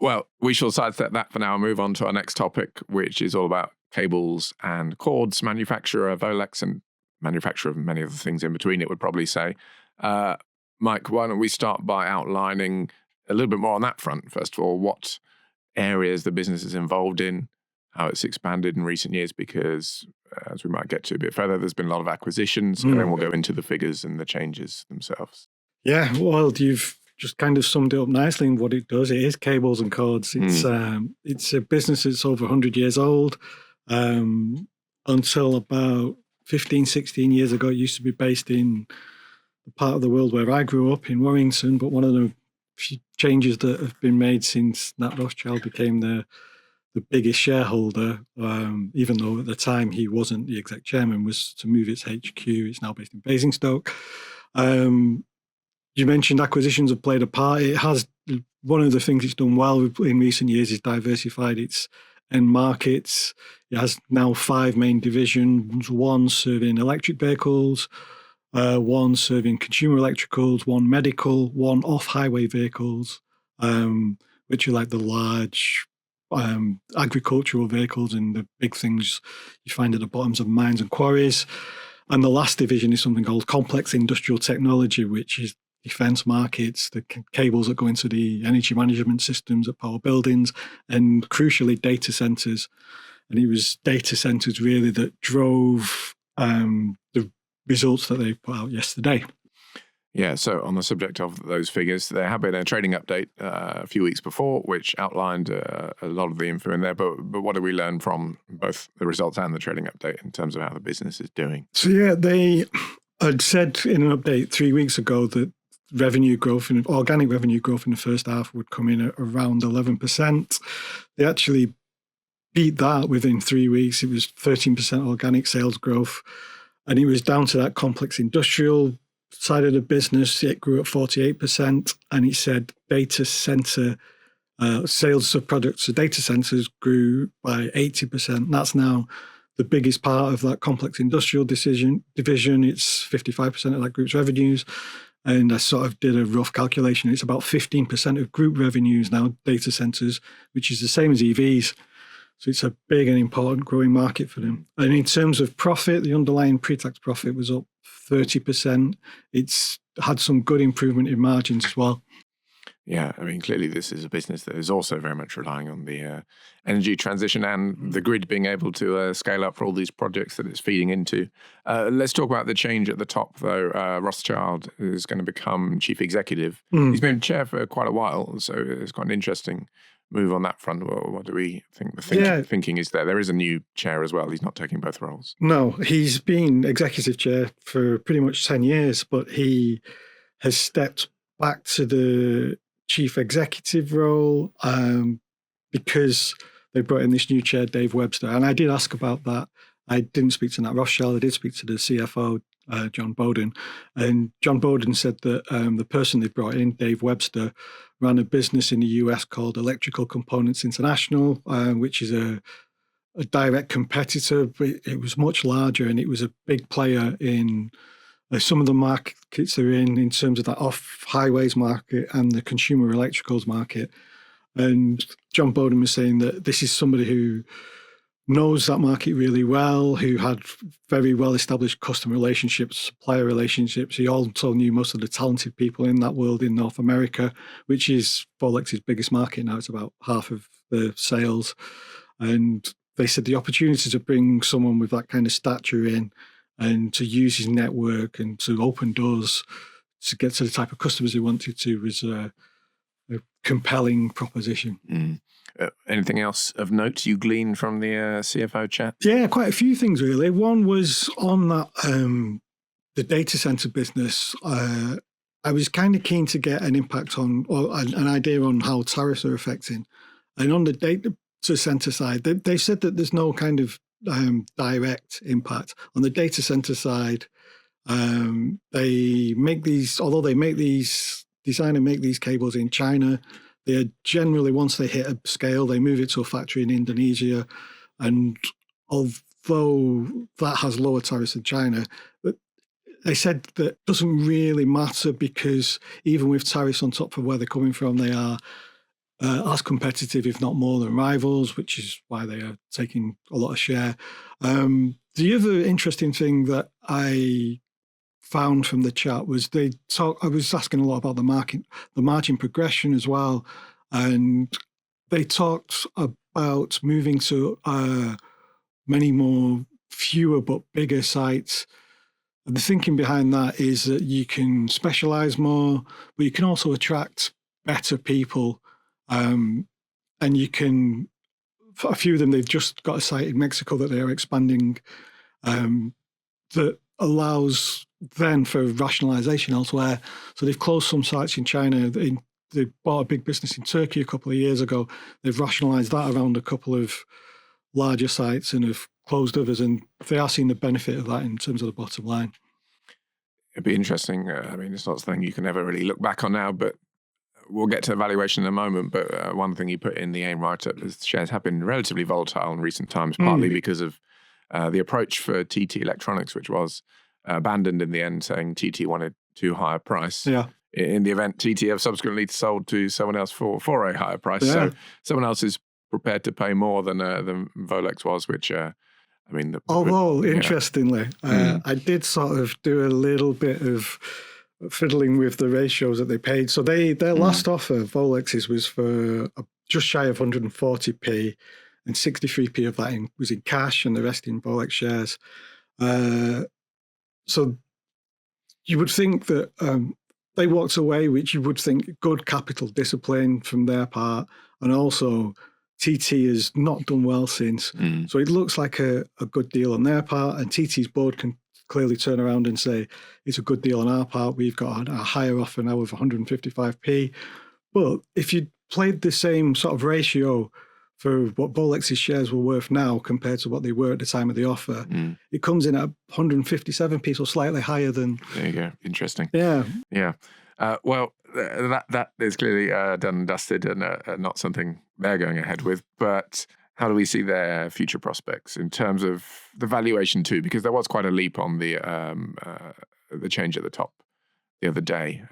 Well, we shall sidestep that for now and move on to our next topic, which is all about cables and cords manufacturer, Volex, and manufacturer of many other things in between, it would probably say. Mike, why don't we start by outlining a little bit more on that front, first of all, what areas the business is involved in, how it's expanded in recent years, because as we might get to a bit further, there's been a lot of acquisitions, and then we'll go into the figures and the changes themselves. Yeah, well, you've just kind of summed it up nicely in what it does. It is cables and cords. It's a business that's over 100 years old. Until about 15, 16 years ago, it used to be based in the part of the world where I grew up, in Warrington, but one of the few changes that have been made since Nat Rothschild became the biggest shareholder, even though at the time he wasn't the exec chairman, was to move its HQ. It's now based in Basingstoke. You mentioned acquisitions have played a part. It has. One of the things it's done well in recent years is diversified its end markets. It has now 5 main divisions, one serving electric vehicles, one serving consumer electricals, one medical, one off-highway vehicles, which are like the large agricultural vehicles and the big things you find at the bottoms of mines and quarries. And the last division is something called complex industrial technology, which is defense markets, the cables that go into the energy management systems at power buildings, and crucially data centers. And it was data centers really that drove the results that they put out yesterday. Yeah, so on the subject of those figures, there had been a trading update a few weeks before, which outlined a lot of the info in there. But what did we learn from both the results and the trading update in terms of how the business is doing? So yeah, they had said in an update 3 weeks ago that revenue growth and organic revenue growth in the first half would come in at around 11%. They actually beat that within 3 weeks. It was 13% organic sales growth. And it was down to that complex industrial side of the business. It grew at 48%. And it said data center sales of products to data centers grew by 80%. That's now the biggest part of that complex industrial division. It's 55% of that group's revenues. And I sort of did a rough calculation. It's about 15% of group revenues now, data centers, which is the same as EVs. So it's a big and important growing market for them. And in terms of profit, the underlying pre-tax profit was up 30%. It's had some good improvement in margins as well. Yeah, I mean, clearly this is a business that is also very much relying on the energy transition and the grid being able to scale up for all these projects that it's feeding into. Let's talk about the change at the top, though. Rothschild is going to become chief executive. He's been chair for quite a while, so it's quite an interesting move on that front. Well, what do we think the thinking is there? There is a new chair as well. He's not taking both roles. No, he's been executive chair for pretty much 10 years, but he has stepped back to the chief executive role because they brought in this new chair, Dave Webster. And I did ask about that. I didn't speak to Nat Rothschild. I did speak to the CFO, John Bowden. And John Bowden said that the person they brought in, Dave Webster, ran a business in the US called Electrical Components International, which is a direct competitor. But it was much larger and it was a big player in some of the markets they're in terms of that off-highways market and the consumer electricals market. And John Bowden was saying that this is somebody who knows that market really well, who had very well-established customer relationships, supplier relationships. He also knew most of the talented people in that world in North America, which is Volex's biggest market now. It's about half of the sales. And they said the opportunity to bring someone with that kind of stature in and to use his network and to open doors to get to the type of customers he wanted to was a compelling proposition. Anything else of note you gleaned from the CFO chat? Yeah, quite a few things really. One was on that the data center business. I was kind of keen to get an impact on or an idea on how tariffs are affecting. And on the data center side, they said that there's no kind of direct impact. On the data center side, they make these, although they make these, design and make these cables in China, they are generally, once they hit a scale, they move it to a factory in Indonesia. And although that has lower tariffs than China, but they said that doesn't really matter because even with tariffs on top of where they're coming from, they are as competitive, if not more, than rivals, which is why they are taking a lot of share. The other interesting thing that I found from the chat was I was asking a lot about the margin progression as well, and they talked about moving to many more fewer but bigger sites. And the thinking behind that is that you can specialize more, but you can also attract better people. And you can, for a few of them, they've just got a site in Mexico that they are expanding, that allows then for rationalization elsewhere. So they've closed some sites in China. They bought a big business in Turkey a couple of years ago. They've rationalized that around a couple of larger sites and have closed others, and they are seeing the benefit of that in terms of the bottom line. It'd be interesting. I mean, it's not something you can ever really look back on now, but we'll get to valuation in a moment. But one thing you put in the AIM write-up is shares have been relatively volatile in recent times, partly because of the approach for TT Electronics, which was abandoned in the end, saying TT wanted too high a price. Yeah. In the event, TT have subsequently sold to someone else for a higher price. Yeah. So someone else is prepared to pay more than Volex was, which I mean. Although, interestingly, I did sort of do a little bit of fiddling with the ratios that they paid. So their last offer, Volex's, was for just shy of 140p, and 63p of that was in cash and the rest in Volex shares. So you would think that they walked away, which you would think good capital discipline from their part, and also TT has not done well since. So it looks like a good deal on their part, and TT's board can clearly turn around and say it's a good deal on our part. We've got a higher offer now of 155p. But if you played the same sort of ratio for what Volex's shares were worth now compared to what they were at the time of the offer, it comes in at 157p, so slightly higher than. There you go. Interesting. Yeah. Yeah. Well, that is clearly done and dusted, and not something they're going ahead with. But how do we see their future prospects in terms of the valuation too? Because there was quite a leap on the change at the top the other day.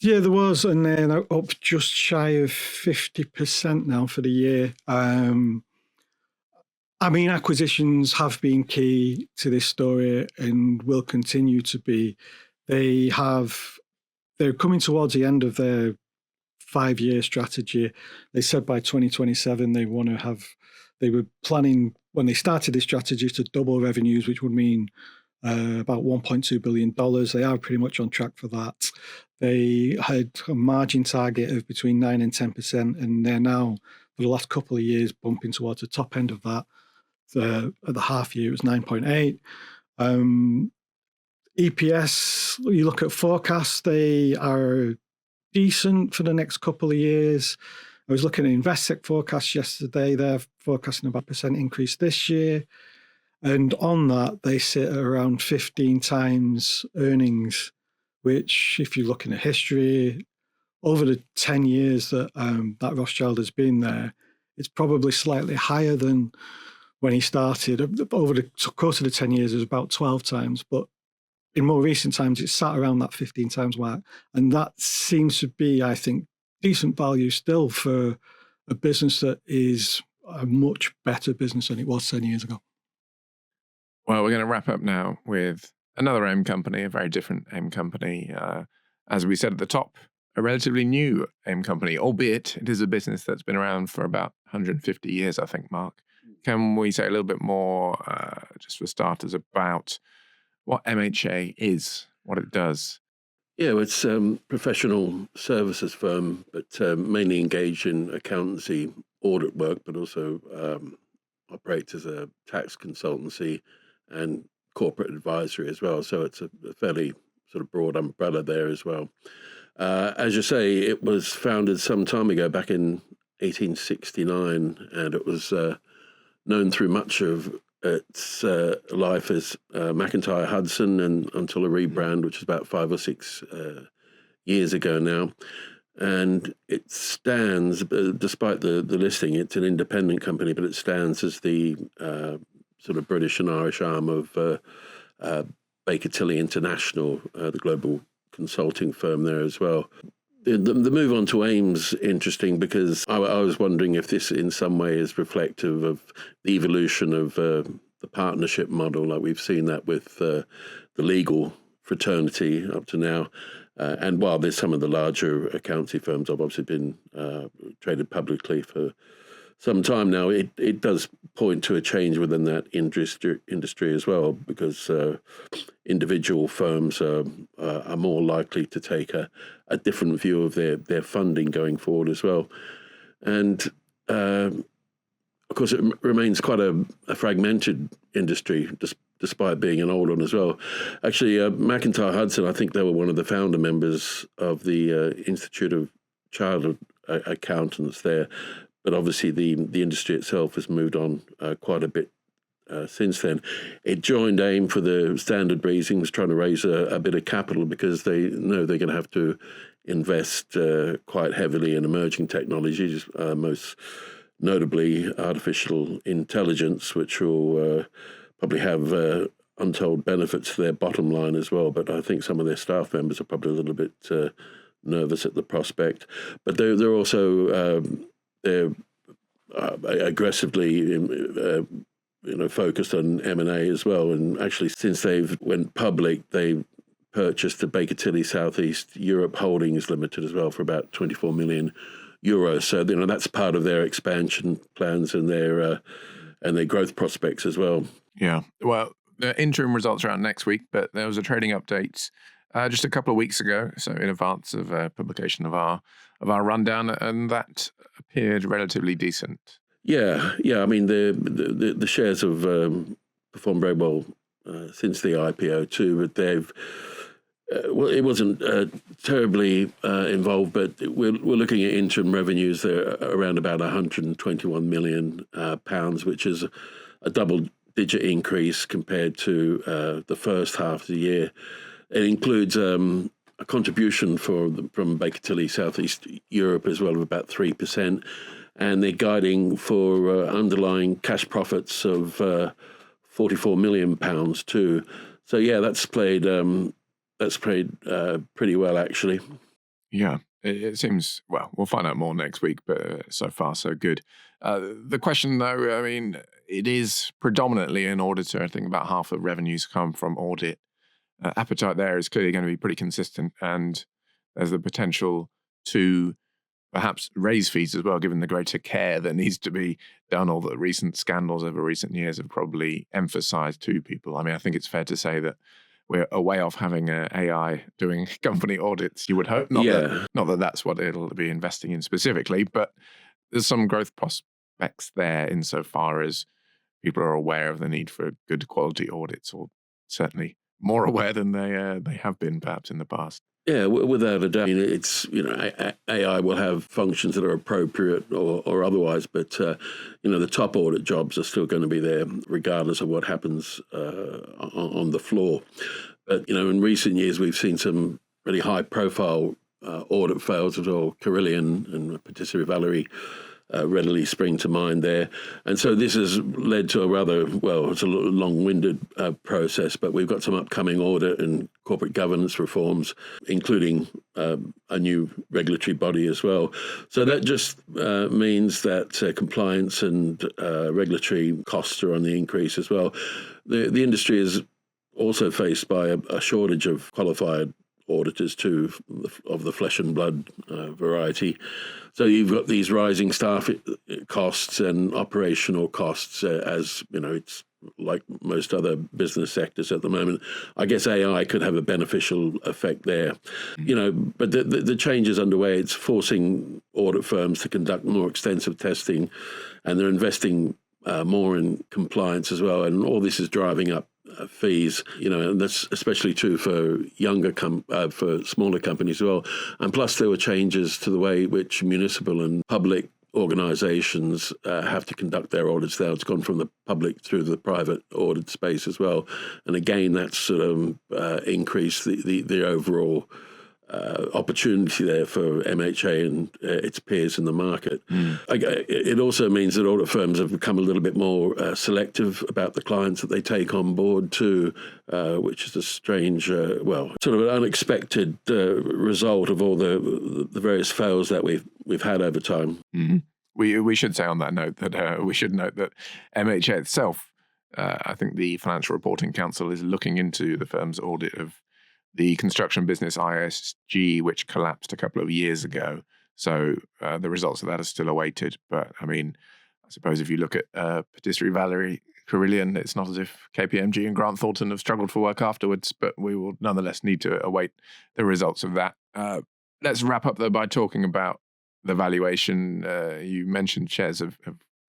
Yeah, there was, and then up just shy of 50% now for the year. I mean, acquisitions have been key to this story and will continue to be. They're coming towards the end of their 5-year strategy. They said by 2027 they were planning, when they started this strategy, to double revenues, which would mean about $1.2 billion. They are pretty much on track for that. They had a margin target of between 9 and 10%, and they're now, for the last couple of years, bumping towards the top end of that. At the half year, it was 9.8. EPS, you look at forecasts, they are decent for the next couple of years. I was looking at Investec forecasts yesterday. They're forecasting about a % increase this year. And on that, they sit at around 15 times earnings, which, if you're looking at history, over the 10 years that that Rothschild has been there, it's probably slightly higher than when he started. Over the course of the 10 years, it was about 12 times. But in more recent times, it's sat around that 15 times mark. And that seems to be, I think, decent value still for a business that is a much better business than it was 10 years ago. Well, we're going to wrap up now with another AIM company, a very different AIM company. As we said at the top, a relatively new AIM company, albeit it is a business that's been around for about 150 years, I think, Mark. Can we say a little bit more, just for starters, about what MHA is, what it does? Yeah, well, it's a professional services firm, but mainly engaged in accountancy, audit work, but also operates as a tax consultancy and corporate advisory as well. So it's a fairly sort of broad umbrella there as well. As you say, it was founded some time ago, back in 1869, and it was known through much of its life as McIntyre Hudson, and until a rebrand, which is about 5 or 6 years ago now. And it stands, despite the listing, it's an independent company, but it stands as the sort of British and Irish arm of Baker Tilly International, the global consulting firm there as well. The move on to AIM's interesting because I was wondering if this in some way is reflective of the evolution of the partnership model, like we've seen that with the legal fraternity up to now. And while there's some of the larger accountancy firms have obviously been traded publicly for some time now, it does point to a change within that industry as well, because individual firms are more likely to take a different view of their funding going forward as well. And of course, it remains quite a fragmented industry, despite being an old one as well. Actually, McIntyre Hudson, I think they were one of the founder members of the Institute of Chartered Accountants there. But obviously, the industry itself has moved on quite a bit since then. It joined AIM for the standard reasons, trying to raise a bit of capital because they know they're going to have to invest quite heavily in emerging technologies, most notably artificial intelligence, which will probably have untold benefits to their bottom line as well. But I think some of their staff members are probably a little bit nervous at the prospect. But they're also they're aggressively focused on M&A as well. And actually, since they've went public, they purchased the Baker Tilly Southeast Europe Holdings Limited as well for about 24 million euros. So that's part of their expansion plans and their growth prospects as well. Yeah. Well, the interim results are out next week, but there was a trading update just a couple of weeks ago, so in advance of publication of our rundown, and that appeared relatively decent. Yeah. I mean, the shares have performed very well since the IPO too, but they've it wasn't terribly involved, but we're looking at interim revenues. They're around about 121 million pounds, which is a double-digit increase compared to the first half of the year. It includes a contribution from Baker Tilly Southeast Europe as well of about 3%, and they're guiding for underlying cash profits of 44 million pounds too. So yeah, that's played pretty well actually. Yeah, it seems, well, we'll find out more next week, but so far so good. The question though, I mean, it is predominantly an auditor. I think about half of revenues come from audit. Appetite there is clearly going to be pretty consistent, and there's the potential to perhaps raise fees as well, given the greater care that needs to be done. All the recent scandals over recent years have probably emphasized to people. I mean, I think it's fair to say that we're a way off having AI doing company audits, you would hope. Not that that's what it'll be investing in specifically, but there's some growth prospects there insofar as people are aware of the need for good quality audits, or certainly more aware than they have been perhaps in the past. Yeah, without a doubt. I mean, it's AI will have functions that are appropriate or otherwise, but the top audit jobs are still going to be there regardless of what happens on the floor. But in recent years we've seen some really high profile audit fails as well. Carillion and Patisserie Valerie readily spring to mind there. And so this has led to it's a long-winded process, but we've got some upcoming audit and corporate governance reforms, including a new regulatory body as well. So that just means that compliance and regulatory costs are on the increase as well. The industry is also faced by a shortage of qualified auditors too, of the flesh and blood variety. So you've got these rising staff costs and operational costs, as it's like most other business sectors at the moment. I guess AI could have a beneficial effect there, but the change is underway. It's forcing audit firms to conduct more extensive testing, and they're investing more in compliance as well. And all this is driving up fees, and that's especially true for for smaller companies as well. And plus, there were changes to the way which municipal and public organisations have to conduct their audits now. It's gone from the public through the private audit space as well. And again, that's sort of increased the overall opportunity there for MHA and its peers in the market. It also means that audit firms have become a little bit more selective about the clients that they take on board too, which is a strange, sort of an unexpected result of all the various fails that we've had over time. Mm-hmm. We should say on that note that we should note that MHA itself, I think the Financial Reporting Council is looking into the firm's audit of the construction business ISG, which collapsed a couple of years ago. So the results of that are still awaited. But I mean, I suppose if you look at Patisserie Valerie Carillion, it's not as if KPMG and Grant Thornton have struggled for work afterwards, but we will nonetheless need to await the results of that. Let's wrap up though by talking about the valuation. You mentioned shares have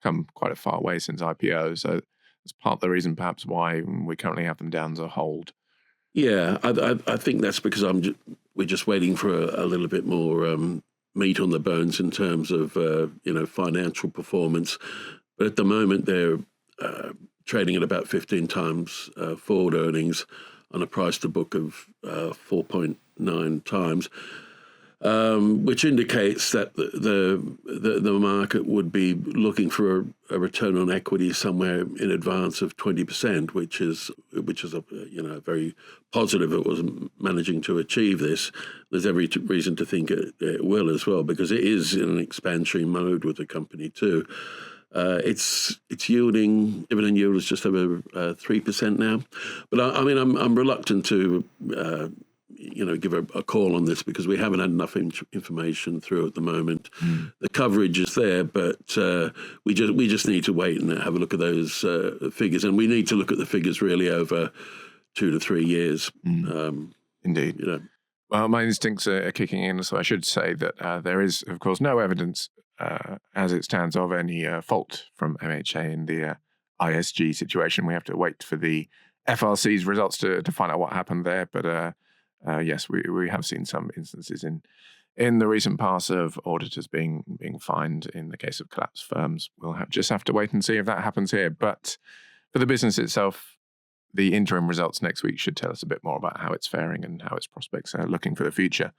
come quite a far way since IPO. So it's part of the reason perhaps why we currently have them down as a hold. Yeah, I think that's because we're just waiting for a little bit more meat on the bones in terms of financial performance. But at the moment, they're trading at about 15 times forward earnings on a price to book of 4.9 times. Which indicates that the market would be looking for a return on equity somewhere in advance of 20%, which is a very positive. It was managing to achieve this. There's every reason to think it will as well, because it is in an expansionary mode with the company too. Its yielding, dividend yield is just over 3% now. But I'm reluctant to give a call on this because we haven't had enough information through at the moment. The coverage is there, but we just need to wait and have a look at those figures, and we need to look at the figures really over 2 to 3 years. Indeed. Well, my instincts are kicking in, so I should say that there is, of course, no evidence as it stands of any fault from MHA in the ISG situation. We have to wait for the FRC's results to find out what happened there, but yes, we have seen some instances in the recent past of auditors being fined in the case of collapsed firms. We'll just have to wait and see if that happens here. But for the business itself, the interim results next week should tell us a bit more about how it's faring and how its prospects are looking for the future.